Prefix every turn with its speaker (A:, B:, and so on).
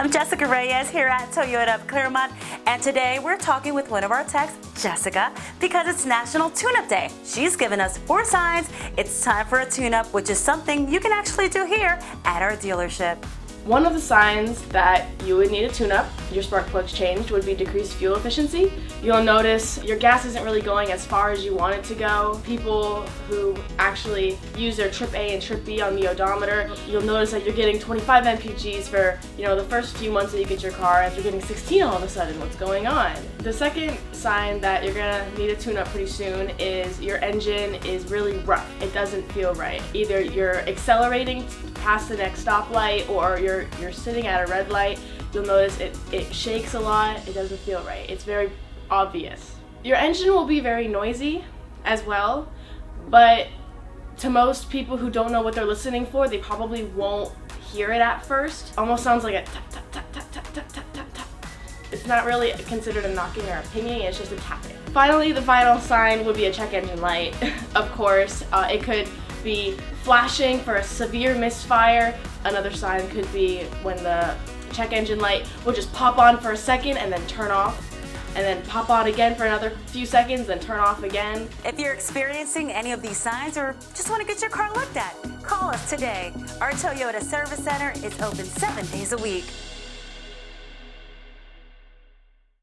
A: I'm Jessica Reyes here at Toyota of Clermont, and today we're talking with one of our techs, Jessica, because it's National Tune-Up Day. She's given us 4 signs it's time for a tune-up, which is something you can actually do here at our dealership.
B: One of the signs that you would need a tune-up, your spark plugs changed, would be decreased fuel efficiency. You'll notice your gas isn't really going as far as you want it to go. People who actually use their trip A and trip B on the odometer, you'll notice that you're getting 25 mpgs for, the first few months that you get your car, and you're getting 16 all of a sudden. What's going on? The second sign that you're gonna need a tune-up pretty soon is your engine is really rough. It doesn't feel right. Either you're accelerating past the next stoplight or you're sitting at a red light. You'll notice it shakes a lot. It doesn't feel right. It's very obvious. Your engine will be very noisy as well, but to most people who don't know what they're listening for, they probably won't hear it at first. Almost sounds like a tap, tap, tap, tap, tap, tap, tap, tap, tap. It's not really considered a knocking or a pinging, it's just a tapping. Finally, the final sign would be a check engine light. Of course, it could be flashing for a severe misfire. Another sign could be when the check engine light will just pop on for a second and then turn off, and then pop on again for another few seconds, then turn off again.
A: If you're experiencing any of these signs or just want to get your car looked at, call us today. Our Toyota Service Center is open 7 days a week.